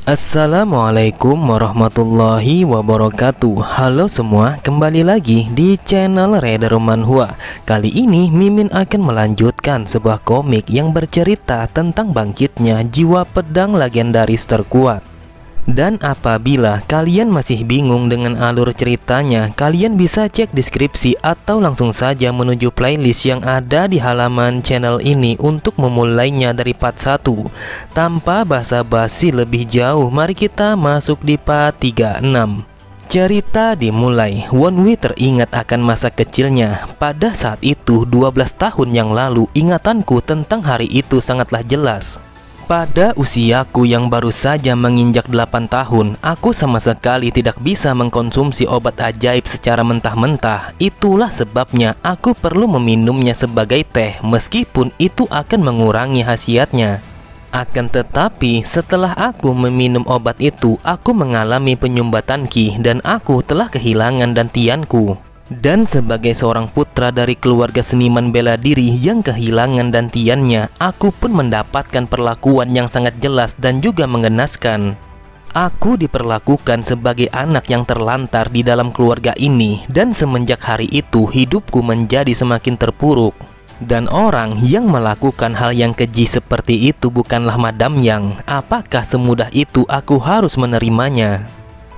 Assalamualaikum warahmatullahi wabarakatuh. Halo semua, kembali lagi di channel Reder Manhwa. Kali ini Mimin akan melanjutkan sebuah komik yang bercerita tentang bangkitnya jiwa pedang legendaris terkuat. Dan apabila kalian masih bingung dengan alur ceritanya, kalian bisa cek deskripsi atau langsung saja menuju playlist yang ada di halaman channel ini untuk memulainya dari part 1. Tanpa basa-basi lebih jauh, mari kita masuk di part 36. Cerita dimulai. Wonwi teringat akan masa kecilnya. Pada saat itu 12 tahun yang lalu, ingatanku tentang hari itu sangatlah jelas. Pada usiaku yang baru saja menginjak 8 tahun, aku sama sekali tidak bisa mengkonsumsi obat ajaib secara mentah-mentah. Itulah sebabnya aku perlu meminumnya sebagai teh, meskipun itu akan mengurangi khasiatnya. Akan tetapi, setelah aku meminum obat itu, aku mengalami penyumbatan ki dan aku telah kehilangan dantianku. Dan sebagai seorang putra dari keluarga seniman bela diri yang kehilangan dantiannya, aku pun mendapatkan perlakuan yang sangat jelas dan juga mengenaskan. Aku diperlakukan sebagai anak yang terlantar di dalam keluarga ini, dan semenjak hari itu hidupku menjadi semakin terpuruk. Dan orang yang melakukan hal yang keji seperti itu bukanlah Madam Yang. Apakah semudah itu aku harus menerimanya?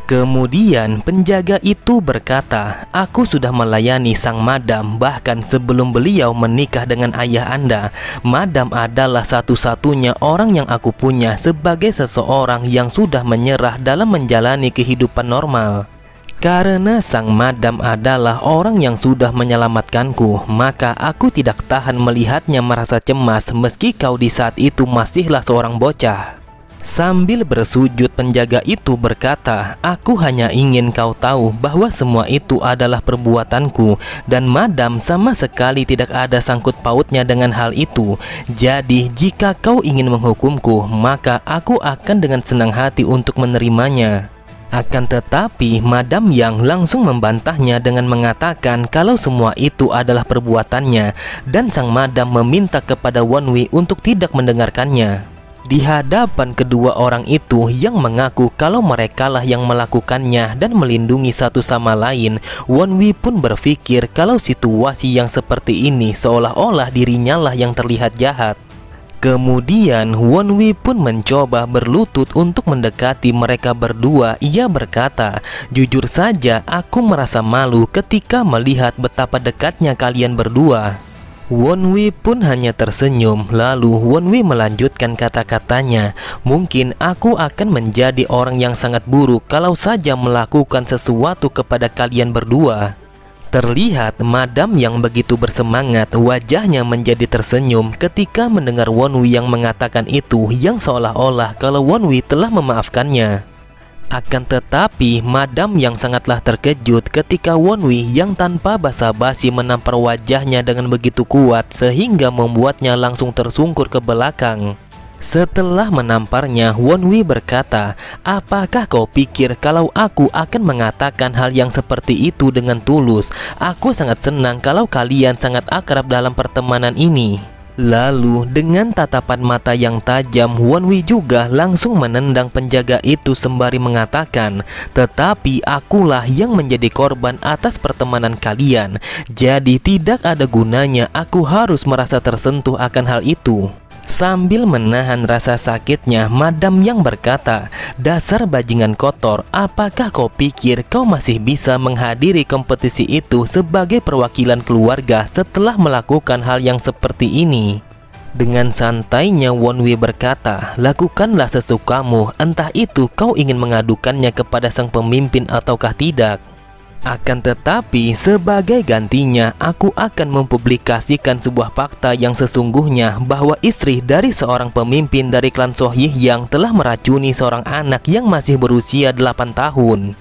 Kemudian penjaga itu berkata, "Aku sudah melayani sang madam bahkan sebelum beliau menikah dengan ayah Anda. Madam adalah satu-satunya orang yang aku punya sebagai seseorang yang sudah menyerah dalam menjalani kehidupan normal. Karena sang madam adalah orang yang sudah menyelamatkanku, maka aku tidak tahan melihatnya merasa cemas meski kau di saat itu masihlah seorang bocah." Sambil bersujud, penjaga itu berkata, "Aku hanya ingin kau tahu bahwa semua itu adalah perbuatanku, dan madam sama sekali tidak ada sangkut pautnya dengan hal itu. Jadi jika kau ingin menghukumku, maka aku akan dengan senang hati untuk menerimanya." Akan tetapi Madam Yang langsung membantahnya dengan mengatakan kalau semua itu adalah perbuatannya, dan sang madam meminta kepada Wonwi untuk tidak mendengarkannya. Di hadapan kedua orang itu yang mengaku kalau merekalah yang melakukannya dan melindungi satu sama lain, Wonwi pun berpikir kalau situasi yang seperti ini seolah-olah dirinya lah yang terlihat jahat. Kemudian Wonwi pun mencoba berlutut untuk mendekati mereka berdua. Ia berkata, "Jujur saja aku merasa malu ketika melihat betapa dekatnya kalian berdua." Wonwi pun hanya tersenyum. Lalu Wonwi melanjutkan kata-katanya, "Mungkin aku akan menjadi orang yang sangat buruk kalau saja melakukan sesuatu kepada kalian berdua." Terlihat Madam yang begitu bersemangat, wajahnya menjadi tersenyum ketika mendengar Wonwi yang mengatakan itu, yang seolah-olah kalau Wonwi telah memaafkannya. Akan tetapi Madam yang sangatlah terkejut ketika Wonwi yang tanpa basa-basi menampar wajahnya dengan begitu kuat sehingga membuatnya langsung tersungkur ke belakang. Setelah menamparnya, Wonwi berkata, "Apakah kau pikir kalau aku akan mengatakan hal yang seperti itu dengan tulus? Aku sangat senang kalau kalian sangat akrab dalam pertemanan ini." Lalu dengan tatapan mata yang tajam, Wonwi juga langsung menendang penjaga itu sembari mengatakan, "Tetapi akulah yang menjadi korban atas pertemanan kalian. Jadi tidak ada gunanya aku harus merasa tersentuh akan hal itu." Sambil menahan rasa sakitnya, Madam yang berkata, "Dasar bajingan kotor, apakah kau pikir kau masih bisa menghadiri kompetisi itu sebagai perwakilan keluarga setelah melakukan hal yang seperti ini?" Dengan santainya Wonwi berkata, "Lakukanlah sesukamu, entah itu kau ingin mengadukannya kepada sang pemimpin ataukah tidak. Akan tetapi sebagai gantinya aku akan mempublikasikan sebuah fakta yang sesungguhnya bahwa istri dari seorang pemimpin dari klan Sohyih yang telah meracuni seorang anak yang masih berusia 8 tahun.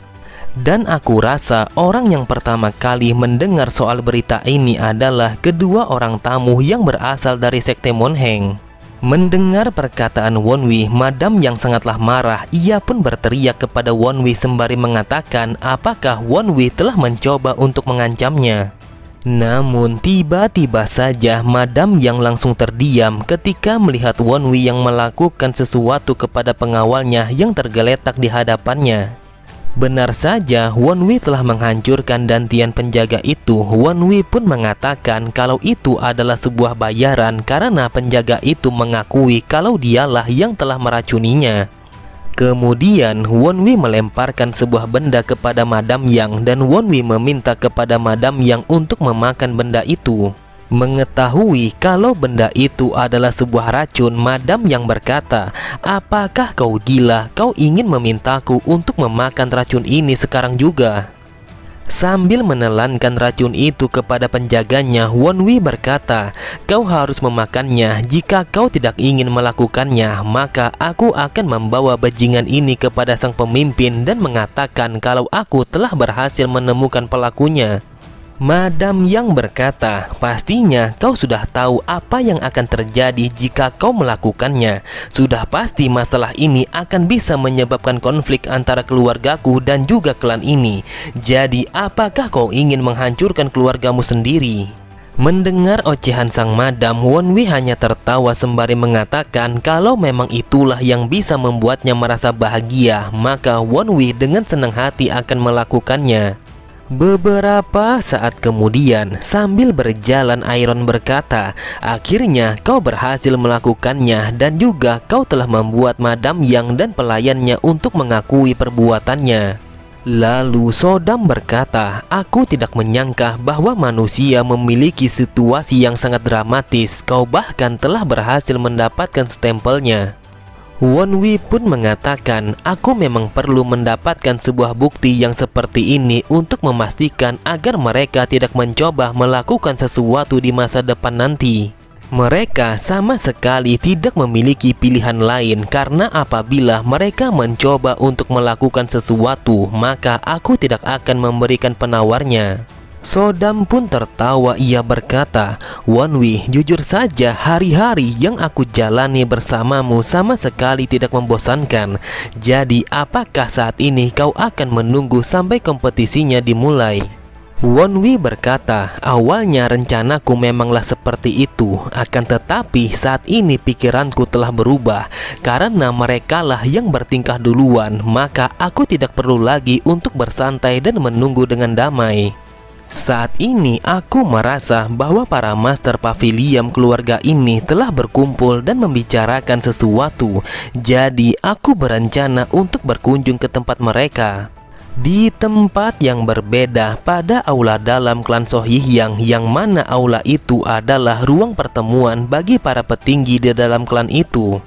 Dan aku rasa orang yang pertama kali mendengar soal berita ini adalah kedua orang tamu yang berasal dari sekte Monheng." Mendengar perkataan Wonwi, Madam yang sangatlah marah. Ia pun berteriak kepada Wonwi sembari mengatakan apakah Wonwi telah mencoba untuk mengancamnya. Namun tiba-tiba saja Madam Yang langsung terdiam ketika melihat Wonwi yang melakukan sesuatu kepada pengawalnya yang tergeletak di hadapannya. Benar saja, Wonwi telah menghancurkan dantian penjaga itu. Wonwi pun mengatakan kalau itu adalah sebuah bayaran karena penjaga itu mengakui kalau dialah yang telah meracuninya. Kemudian Wonwi melemparkan sebuah benda kepada Madam Yang dan Wonwi meminta kepada Madam Yang untuk memakan benda itu. Mengetahui kalau benda itu adalah sebuah racun, Madam Yang berkata, "Apakah kau gila? Kau ingin memintaku untuk memakan racun ini sekarang juga?" Sambil menelankan racun itu kepada penjaganya, Wonwi berkata, "Kau harus memakannya. Jika kau tidak ingin melakukannya, maka aku akan membawa bajingan ini kepada sang pemimpin dan mengatakan kalau aku telah berhasil menemukan pelakunya." Madam Yang berkata, "Pastinya kau sudah tahu apa yang akan terjadi jika kau melakukannya. Sudah pasti masalah ini akan bisa menyebabkan konflik antara keluargaku dan juga klan ini. Jadi apakah kau ingin menghancurkan keluargamu sendiri?" Mendengar ocehan sang Madam, Wonwi hanya tertawa sembari mengatakan kalau memang itulah yang bisa membuatnya merasa bahagia, maka Wonwi dengan senang hati akan melakukannya. Beberapa saat kemudian, sambil berjalan Iron berkata, "Akhirnya kau berhasil melakukannya dan juga kau telah membuat Madam Yang dan pelayannya untuk mengakui perbuatannya." Lalu Sodam berkata, "Aku tidak menyangka bahwa manusia memiliki situasi yang sangat dramatis. Kau bahkan telah berhasil mendapatkan stempelnya." Wonwi pun mengatakan, "Aku memang perlu mendapatkan sebuah bukti yang seperti ini untuk memastikan agar mereka tidak mencoba melakukan sesuatu di masa depan nanti. Mereka sama sekali tidak memiliki pilihan lain karena apabila mereka mencoba untuk melakukan sesuatu, maka aku tidak akan memberikan penawarnya." Sodam pun tertawa. Ia berkata, "Wonwi, jujur saja hari-hari yang aku jalani bersamamu sama sekali tidak membosankan. Jadi apakah saat ini kau akan menunggu sampai kompetisinya dimulai?" Wonwi berkata, "Awalnya rencanaku memanglah seperti itu. Akan tetapi saat ini pikiranku telah berubah. Karena merekalah yang bertingkah duluan, maka aku tidak perlu lagi untuk bersantai dan menunggu dengan damai. Saat ini aku merasa bahwa para Master Pavilion keluarga ini telah berkumpul dan membicarakan sesuatu. Jadi aku berencana untuk berkunjung ke tempat mereka." Di tempat yang berbeda pada aula dalam klan Sohiyang, yang mana aula itu adalah ruang pertemuan bagi para petinggi di dalam klan itu.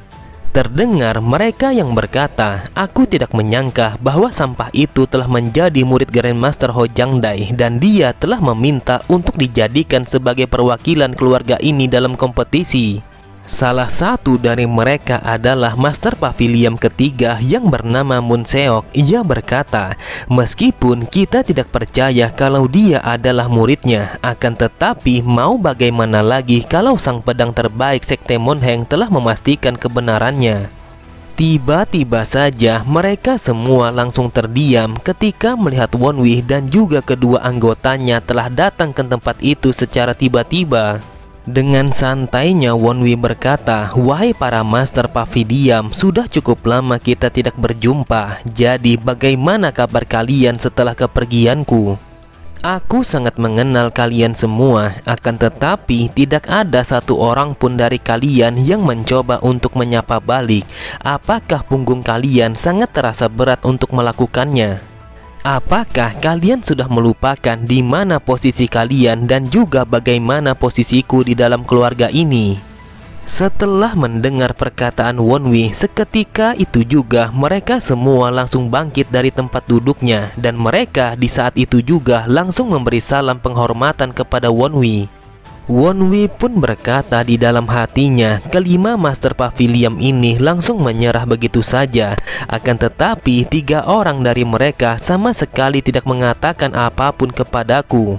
Terdengar mereka yang berkata, "Aku tidak menyangka bahwa sampah itu telah menjadi murid Grandmaster Hojangdai dan dia telah meminta untuk dijadikan sebagai perwakilan keluarga ini dalam kompetisi." Salah satu dari mereka adalah Master Pavilion ketiga yang bernama Munseok. Ia berkata, "Meskipun kita tidak percaya kalau dia adalah muridnya, akan tetapi mau bagaimana lagi kalau sang pedang terbaik Sekte Monheng telah memastikan kebenarannya." Tiba-tiba saja mereka semua langsung terdiam ketika melihat Wonwi dan juga kedua anggotanya telah datang ke tempat itu secara tiba-tiba. Dengan santainya Wonwi berkata, "Wahai para Master Pavilion, sudah cukup lama kita tidak berjumpa. Jadi bagaimana kabar kalian setelah kepergianku? Aku sangat mengenal kalian semua, akan tetapi tidak ada satu orang pun dari kalian yang mencoba untuk menyapa balik. Apakah punggung kalian sangat terasa berat untuk melakukannya? Apakah kalian sudah melupakan di mana posisi kalian dan juga bagaimana posisiku di dalam keluarga ini?" Setelah mendengar perkataan Wonwi, seketika itu juga mereka semua langsung bangkit dari tempat duduknya dan mereka di saat itu juga langsung memberi salam penghormatan kepada Wonwi. Wonwi pun berkata di dalam hatinya, kelima Master Pavilion ini langsung menyerah begitu saja. Akan tetapi 3 orang dari mereka sama sekali tidak mengatakan apapun kepadaku.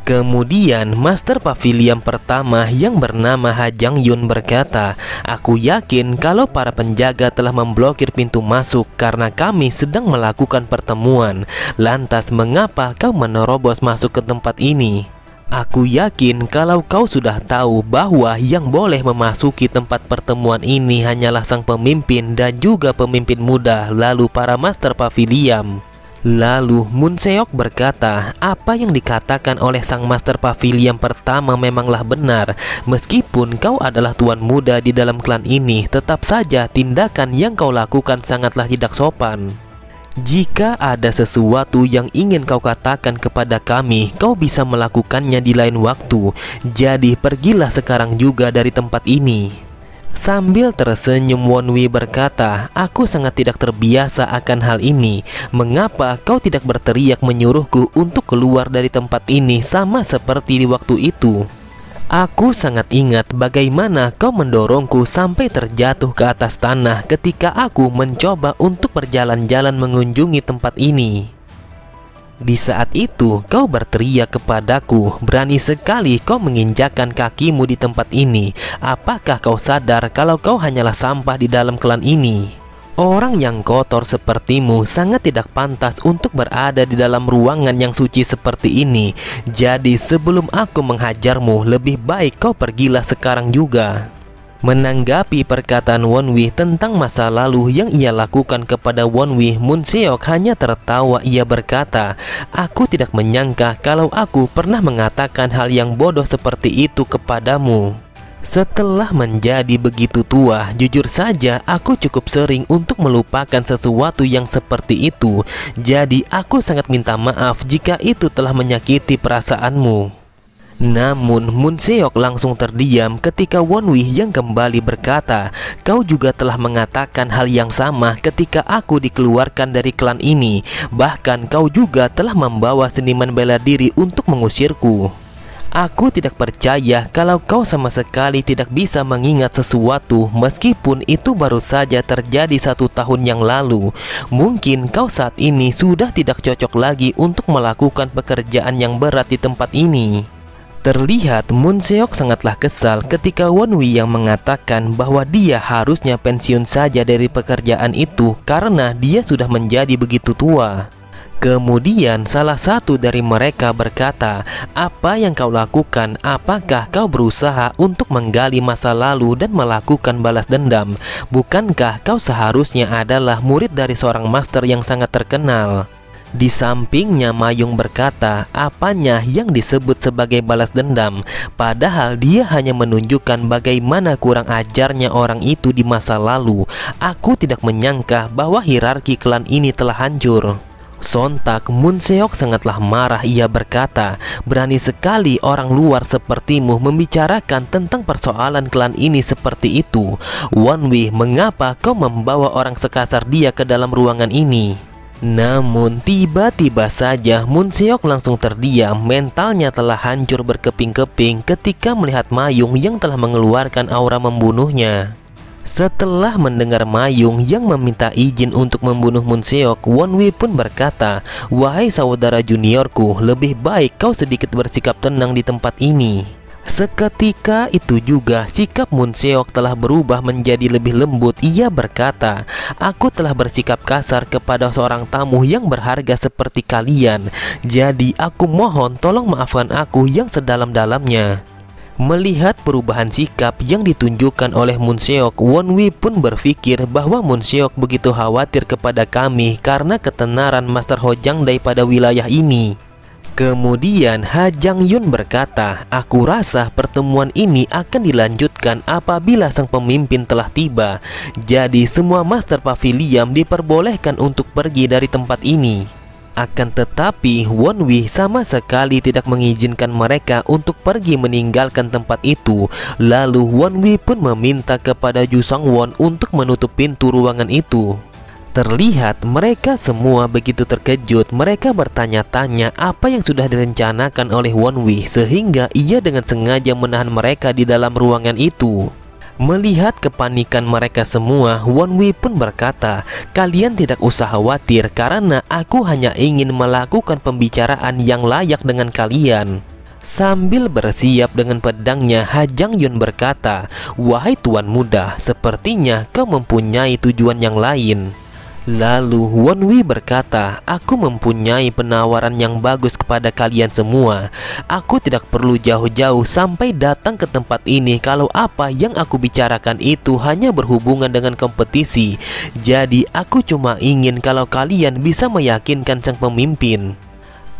Kemudian Master Pavilion pertama yang bernama Ha Jang Yun berkata, "Aku yakin kalau para penjaga telah memblokir pintu masuk karena kami sedang melakukan pertemuan. Lantas mengapa kau menerobos masuk ke tempat ini?" Aku yakin kalau kau sudah tahu bahwa yang boleh memasuki tempat pertemuan ini hanyalah sang pemimpin dan juga pemimpin muda, lalu para Master Pavilion. Lalu Moon Seok berkata, apa yang dikatakan oleh sang Master Pavilion pertama memanglah benar. Meskipun kau adalah tuan muda di dalam klan ini, tetap saja tindakan yang kau lakukan sangatlah tidak sopan. Jika ada sesuatu yang ingin kau katakan kepada kami, kau bisa melakukannya di lain waktu. Jadi pergilah sekarang juga dari tempat ini. Sambil tersenyum, Won Wei berkata, aku sangat tidak terbiasa akan hal ini. Mengapa kau tidak berteriak menyuruhku untuk keluar dari tempat ini sama seperti di waktu itu? Aku sangat ingat bagaimana kau mendorongku sampai terjatuh ke atas tanah ketika aku mencoba untuk berjalan-jalan mengunjungi tempat ini. Di saat itu kau berteriak kepadaku, berani sekali kau menginjakkan kakimu di tempat ini. Apakah kau sadar kalau kau hanyalah sampah di dalam klan ini? Orang yang kotor sepertimu sangat tidak pantas untuk berada di dalam ruangan yang suci seperti ini. Jadi sebelum aku menghajarmu, lebih baik kau pergilah sekarang juga. Menanggapi perkataan Won Wei tentang masa lalu yang ia lakukan kepada Won Wei, Moon Seok hanya tertawa. Ia berkata, aku tidak menyangka kalau aku pernah mengatakan hal yang bodoh seperti itu kepadamu. Setelah menjadi begitu tua, jujur saja aku cukup sering untuk melupakan sesuatu yang seperti itu. Jadi aku sangat minta maaf jika itu telah menyakiti perasaanmu. Namun Moon Seok langsung terdiam ketika Won Wei yang kembali berkata, kau juga telah mengatakan hal yang sama ketika aku dikeluarkan dari klan ini. Bahkan kau juga telah membawa seniman bela diri untuk mengusirku. Aku tidak percaya kalau kau sama sekali tidak bisa mengingat sesuatu, meskipun itu baru saja terjadi 1 tahun yang lalu. Mungkin kau saat ini sudah tidak cocok lagi untuk melakukan pekerjaan yang berat di tempat ini. Terlihat Moon Seok sangatlah kesal ketika Won Wei yang mengatakan bahwa dia harusnya pensiun saja dari pekerjaan itu karena dia sudah menjadi begitu tua. Kemudian salah satu dari mereka berkata, apa yang kau lakukan? Apakah kau berusaha untuk menggali masa lalu dan melakukan balas dendam? Bukankah kau seharusnya adalah murid dari seorang master yang sangat terkenal? Di sampingnya Mayung berkata, apanya yang disebut sebagai balas dendam? Padahal dia hanya menunjukkan bagaimana kurang ajarnya orang itu di masa lalu. Aku tidak menyangka bahwa hierarki klan ini telah hancur. Sontak Moon Seok sangatlah marah. Ia berkata, berani sekali orang luar sepertimu membicarakan tentang persoalan klan ini seperti itu. Won Wei, mengapa kau membawa orang sekasar dia ke dalam ruangan ini? Namun tiba-tiba saja Moon Seok langsung terdiam. Mentalnya telah hancur berkeping-keping ketika melihat Mayung yang telah mengeluarkan aura membunuhnya. Setelah mendengar Mayung yang meminta izin untuk membunuh Moon Seok, Won Wei pun berkata, wahai saudara juniorku, lebih baik kau sedikit bersikap tenang di tempat ini. Seketika itu juga sikap Moon Seok telah berubah menjadi lebih lembut. Ia berkata, aku telah bersikap kasar kepada seorang tamu yang berharga seperti kalian. Jadi aku mohon tolong maafkan aku yang sedalam-dalamnya. Melihat perubahan sikap yang ditunjukkan oleh Moon Seok, Won Wei pun berpikir bahwa Moon Seok begitu khawatir kepada kami karena ketenaran Master Ho Jangdai pada wilayah ini. Kemudian Ha Jang Yun berkata, aku rasa pertemuan ini akan dilanjutkan apabila sang pemimpin telah tiba. Jadi semua Master Pavilion diperbolehkan untuk pergi dari tempat ini. Akan tetapi Won Wei sama sekali tidak mengizinkan mereka untuk pergi meninggalkan tempat itu. Lalu Won Wei pun meminta kepada Ju Song Won untuk menutup pintu ruangan itu. Terlihat mereka semua begitu terkejut. Mereka bertanya-tanya apa yang sudah direncanakan oleh Won Wei, sehingga ia dengan sengaja menahan mereka di dalam ruangan itu. Melihat kepanikan mereka semua, Won Wei pun berkata, kalian tidak usah khawatir karena aku hanya ingin melakukan pembicaraan yang layak dengan kalian. Sambil bersiap dengan pedangnya, Ha Jang Yun berkata, wahai tuan muda, sepertinya kau mempunyai tujuan yang lain. Lalu Wonwi berkata, aku mempunyai penawaran yang bagus kepada kalian semua. Aku tidak perlu jauh-jauh sampai datang ke tempat ini kalau apa yang aku bicarakan itu hanya berhubungan dengan kompetisi. Jadi aku cuma ingin kalau kalian bisa meyakinkan sang pemimpin.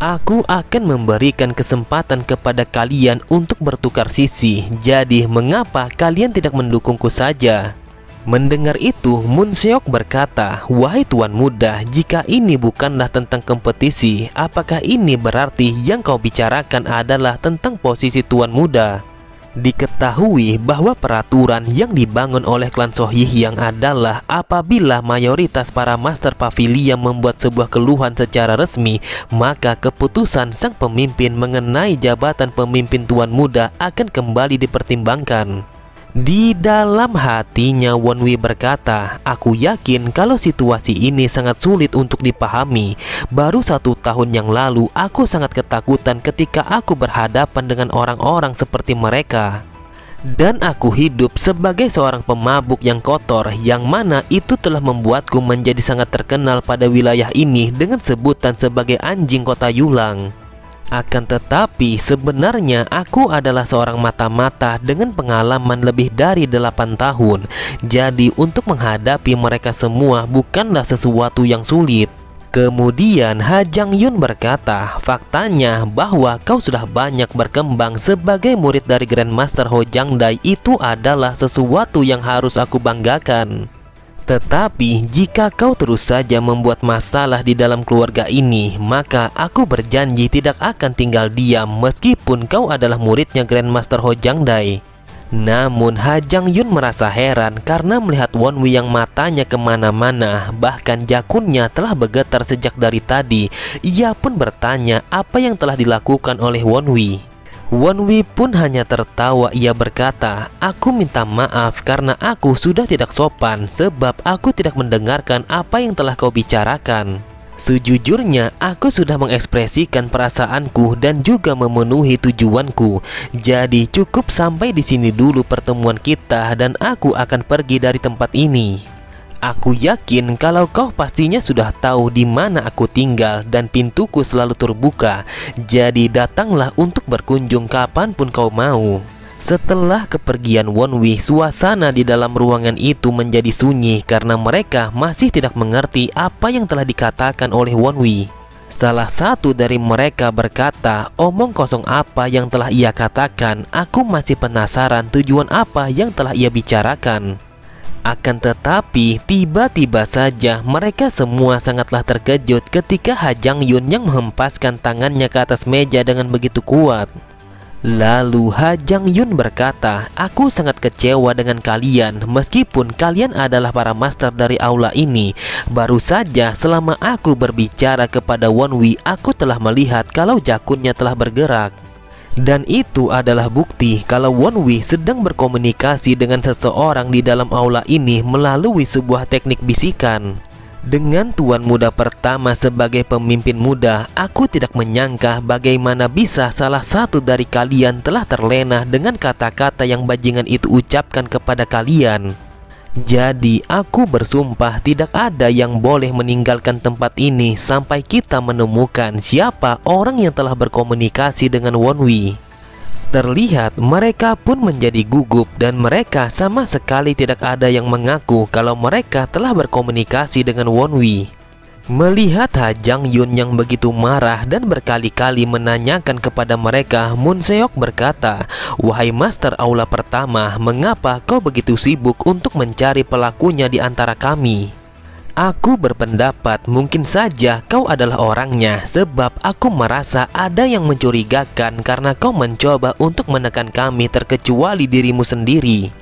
Aku akan memberikan kesempatan kepada kalian untuk bertukar sisi. Jadi mengapa kalian tidak mendukungku saja? Mendengar itu, Moon Seok berkata, wahai tuan muda, jika ini bukanlah tentang kompetisi, apakah ini berarti yang kau bicarakan adalah tentang posisi tuan muda? Diketahui bahwa peraturan yang dibangun oleh klan Sohyehyang adalah apabila mayoritas para Master Pavilion membuat sebuah keluhan secara resmi, maka keputusan sang pemimpin mengenai jabatan pemimpin tuan muda akan kembali dipertimbangkan. Di dalam hatinya Wonwi berkata, aku yakin kalau situasi ini sangat sulit untuk dipahami. Baru 1 tahun yang lalu aku sangat ketakutan ketika aku berhadapan dengan orang-orang seperti mereka. Dan aku hidup sebagai seorang pemabuk yang kotor, yang mana itu telah membuatku menjadi sangat terkenal pada wilayah ini dengan sebutan sebagai anjing kota Yulang. Akan tetapi sebenarnya aku adalah seorang mata-mata dengan pengalaman lebih dari 8 tahun. Jadi untuk menghadapi mereka semua bukanlah sesuatu yang sulit. Kemudian Ha Jang Yun berkata, faktanya bahwa kau sudah banyak berkembang sebagai murid dari Grandmaster Ho Jangdai itu adalah sesuatu yang harus aku banggakan. Tetapi jika kau terus saja membuat masalah di dalam keluarga ini, maka aku berjanji tidak akan tinggal diam meskipun kau adalah muridnya Grandmaster Ho Jangdai. Namun Ha Jang Yun merasa heran karena melihat Wonwi yang matanya kemana-mana, bahkan jakunnya telah bergetar sejak dari tadi. Ia pun bertanya apa yang telah dilakukan oleh Wonwi. Wonwi pun hanya tertawa. Ia berkata, aku minta maaf karena aku sudah tidak sopan sebab aku tidak mendengarkan apa yang telah kau bicarakan. Sejujurnya aku sudah mengekspresikan perasaanku dan juga memenuhi tujuanku. Jadi cukup sampai di sini dulu pertemuan kita dan aku akan pergi dari tempat ini. Aku yakin kalau kau pastinya sudah tahu di mana aku tinggal dan pintuku selalu terbuka. Jadi datanglah untuk berkunjung kapanpun kau mau. Setelah kepergian Wonwi, suasana di dalam ruangan itu menjadi sunyi karena mereka masih tidak mengerti apa yang telah dikatakan oleh Wonwi. Salah satu dari mereka berkata, omong kosong apa yang telah ia katakan. Aku masih penasaran tujuan apa yang telah ia bicarakan. Akan tetapi tiba-tiba saja mereka semua sangatlah terkejut ketika Ha Jang Yun yang menghempaskan tangannya ke atas meja dengan begitu kuat. Lalu Ha Jang Yun berkata, aku sangat kecewa dengan kalian meskipun kalian adalah para master dari aula ini. Baru saja selama aku berbicara kepada Wonwi, aku telah melihat kalau jakunnya telah bergerak. Dan itu adalah bukti kalau Wonwi sedang berkomunikasi dengan seseorang di dalam aula ini melalui sebuah teknik bisikan. Dengan tuan muda pertama sebagai pemimpin muda, aku tidak menyangka bagaimana bisa salah satu dari kalian telah terlena dengan kata-kata yang bajingan itu ucapkan kepada kalian. Jadi aku bersumpah tidak ada yang boleh meninggalkan tempat ini sampai kita menemukan siapa orang yang telah berkomunikasi dengan Wonwi. Terlihat mereka pun menjadi gugup dan mereka sama sekali tidak ada yang mengaku kalau mereka telah berkomunikasi dengan Wonwi. Melihat Ha Jang Yun yang begitu marah dan berkali-kali menanyakan kepada mereka, Moon Seok berkata, wahai master aula pertama, mengapa kau begitu sibuk untuk mencari pelakunya di antara kami? Aku berpendapat mungkin saja kau adalah orangnya, sebab aku merasa ada yang mencurigakan karena kau mencoba untuk menekan kami terkecuali dirimu sendiri.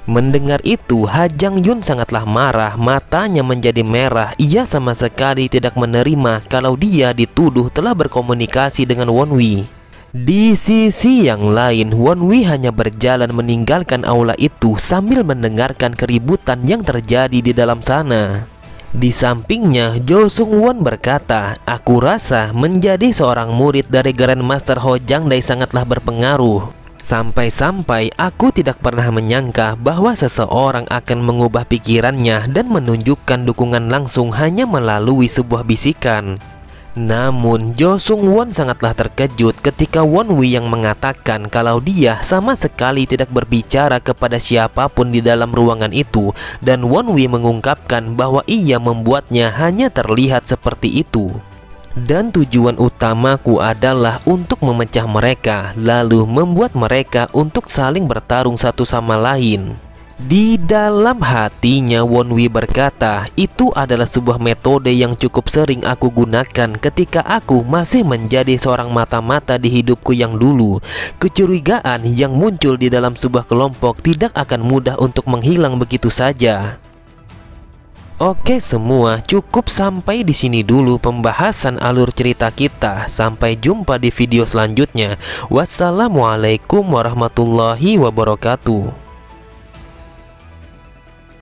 Mendengar itu, Ha Jang Yun sangatlah marah, matanya menjadi merah. Ia sama sekali tidak menerima kalau dia dituduh telah berkomunikasi dengan Wonwi. Di sisi yang lain, Wonwi hanya berjalan meninggalkan aula itu sambil mendengarkan keributan yang terjadi di dalam sana. Di sampingnya, Jo Sung Won berkata, aku rasa menjadi seorang murid dari Grandmaster Ho Jangdai sangatlah berpengaruh. Sampai-sampai aku tidak pernah menyangka bahwa seseorang akan mengubah pikirannya dan menunjukkan dukungan langsung hanya melalui sebuah bisikan. Namun Jo Sung-won sangatlah terkejut ketika Won Wi yang mengatakan kalau dia sama sekali tidak berbicara kepada siapapun di dalam ruangan itu, dan Won Wi mengungkapkan bahwa ia membuatnya hanya terlihat seperti itu. Dan tujuan utamaku adalah untuk memecah mereka, lalu membuat mereka untuk saling bertarung satu sama lain. Di dalam hatinya Won Wi berkata, itu adalah sebuah metode yang cukup sering aku gunakan ketika aku masih menjadi seorang mata-mata di hidupku yang dulu. Kecurigaan yang muncul di dalam sebuah kelompok tidak akan mudah untuk menghilang begitu saja. Oke semua, cukup sampai di sini dulu pembahasan alur cerita kita. Sampai jumpa di video selanjutnya. Wassalamualaikum warahmatullahi wabarakatuh.